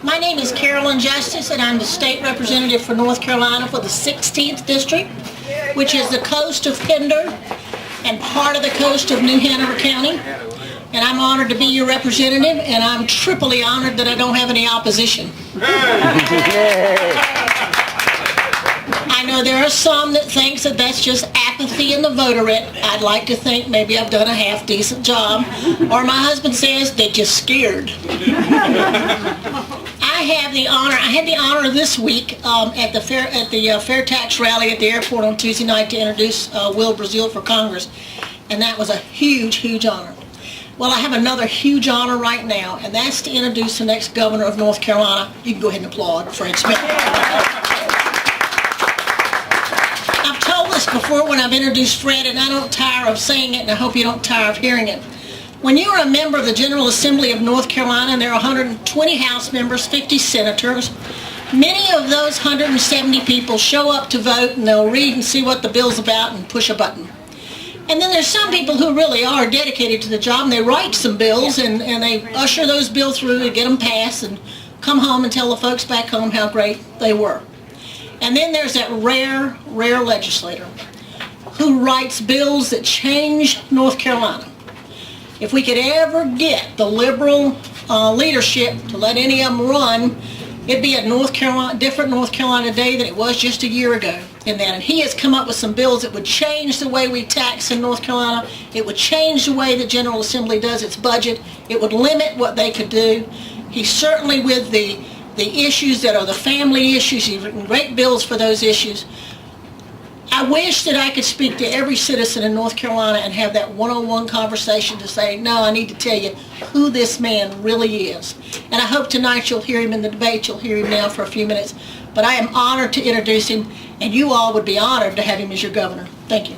My name is Carolyn Justice, and I'm the state representative for North Carolina for the 16th District, which is the coast of Pender and part of the coast of New Hanover County. And I'm honored to be your representative, and I'm triply honored that I don't have any opposition. I know there are some that thinks that that's just apathy in the voterate. I'd like to think maybe I've done a half-decent job. Or my husband says they're just scared. I had the honor this week at the fair tax rally at the airport on Tuesday night to introduce Will Breazeale for Congress, and that was a huge, huge honor. Well, I have another huge honor right now, and that's to introduce the next governor of North Carolina. You can go ahead and applaud Fred Smith. I've told this before when I've introduced Fred, and I don't tire of saying it, and I hope you don't tire of hearing it. When you are a member of the General Assembly of North Carolina, and there are 120 House members, 50 senators, many of those 170 people show up to vote, and they'll read and see what the bill's about and push a button. And then there's some people who really are dedicated to the job, and they write some bills, and they usher those bills through and get them passed and come home and tell the folks back home how great they were. And then there's that rare, rare legislator who writes bills that change North Carolina. If we could ever get the liberal leadership to let any of them run, it'd be a different North Carolina day than it was just a year ago. And he has come up with some bills that would change the way we tax in North Carolina. It would change the way the General Assembly does its budget. It would limit what they could do. He's certainly with the issues that are the family issues. He's written great bills for those issues. I wish that I could speak to every citizen in North Carolina and have that one-on-one conversation to say, no, I need to tell you who this man really is. And I hope tonight you'll hear him in the debate. You'll hear him now for a few minutes. But I am honored to introduce him, and you all would be honored to have him as your governor. Thank you.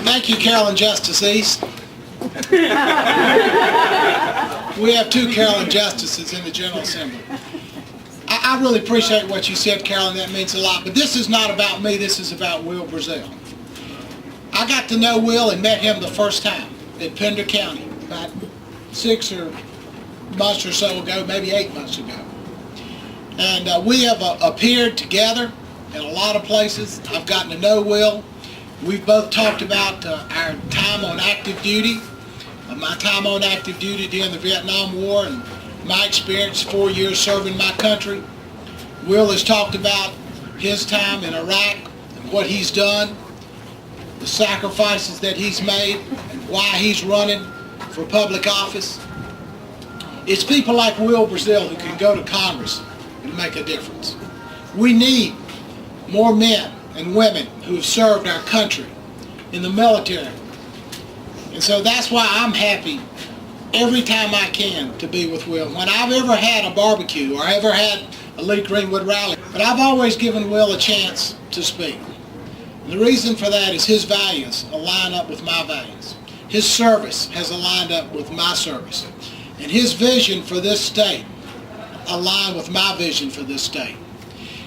Thank you, Carolyn Justice East. We have two Carolyn Justices in the General Assembly. I really appreciate what you said, Carolyn. That means a lot. But this is not about me. This is about Will Breazeale. I got to know Will and met him the first time in Pender County about 6 months or so ago, maybe 8 months ago. And we have appeared together in a lot of places. I've gotten to know Will. We've both talked about our time on active duty, my time on active duty during the Vietnam War, and my experience 4 years serving my country. Will has talked about his time in Iraq and what he's done, the sacrifices that he's made, and why he's running for public office. It's people like Will Breazeale who can go to Congress and make a difference. We need more men and women who have served our country in the military. And so that's why I'm happy every time I can to be with Will. When I've ever had a barbecue or ever had a Lee Greenwood rally, but I've always given Will a chance to speak. And the reason for that is his values align up with my values. His service has aligned up with my service. And his vision for this state aligned with my vision for this state.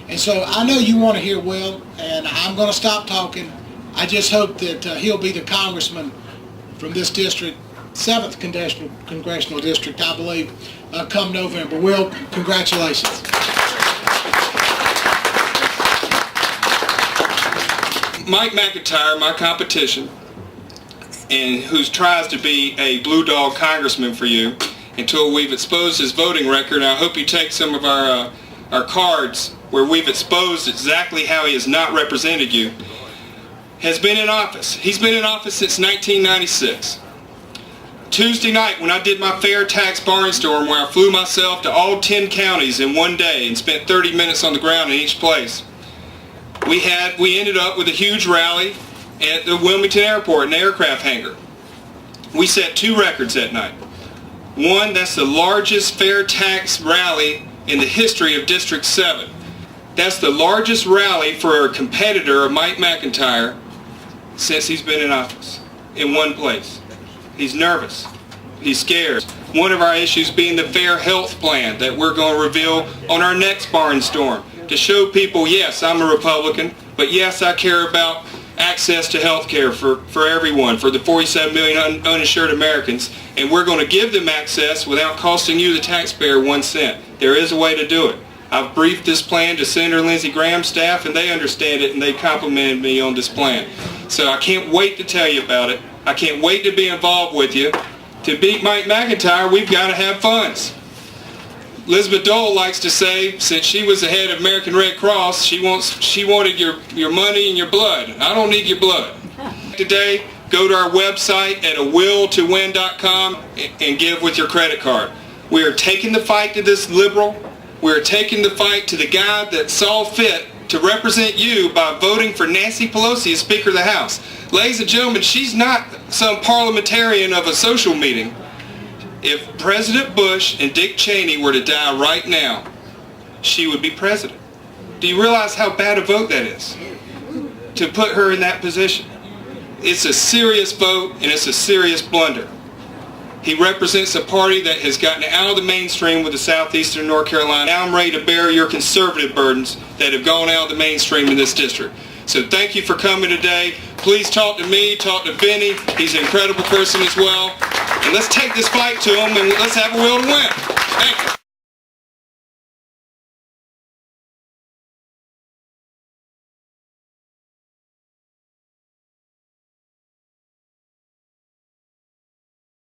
And so I know you want to hear Will, and I'm going to stop talking. I just hope that he'll be the congressman from this district, 7th Congressional District, I believe, come November. Will, congratulations. Mike McIntyre, my competition, and who tries to be a blue dog congressman for you until we've exposed his voting record. And I hope you take some of our cards where we've exposed exactly how he has not represented you, has been in office. He's been in office since 1996. Tuesday night when I did my fair tax barnstorm, where I flew myself to all 10 counties in one day and spent 30 minutes on the ground in each place, we ended up with a huge rally at the Wilmington airport in the aircraft hangar. We set 2 records that night. One, that's the largest fair tax rally in the history of District 7. That's the largest rally for a competitor of Mike McIntyre since he's been in office, in one place. He's nervous. He's scared. One of our issues being the fair health plan that we're going to reveal on our next barnstorm, to show people, yes, I'm a Republican, but yes, I care about access to health care for everyone, for the 47 million uninsured Americans, and we're going to give them access without costing you, the taxpayer, 1 cent. There is a way to do it. I've briefed this plan to Senator Lindsey Graham's staff, and they understand it, and they complimented me on this plan. So I can't wait to tell you about it. I can't wait to be involved with you. To beat Mike McIntyre, we've got to have funds. Elizabeth Dole likes to say, since she was the head of American Red Cross, she wanted your money and your blood. I don't need your blood. Today, go to our website at awilltowin.com and give with your credit card. We are taking the fight to this liberal. We are taking the fight to the guy that saw fit to represent you by voting for Nancy Pelosi as Speaker of the House. Ladies and gentlemen, she's not some parliamentarian of a social meeting. If President Bush and Dick Cheney were to die right now, she would be president. Do you realize how bad a vote that is? To put her in that position. It's a serious vote, and it's a serious blunder. He represents a party that has gotten out of the mainstream with the southeastern North Carolina. Now I'm ready to bear your conservative burdens that have gone out of the mainstream in this district. So thank you for coming today. Please talk to me, talk to Benny. He's an incredible person as well. And let's take this fight to him, and let's have a will to win. Thank you.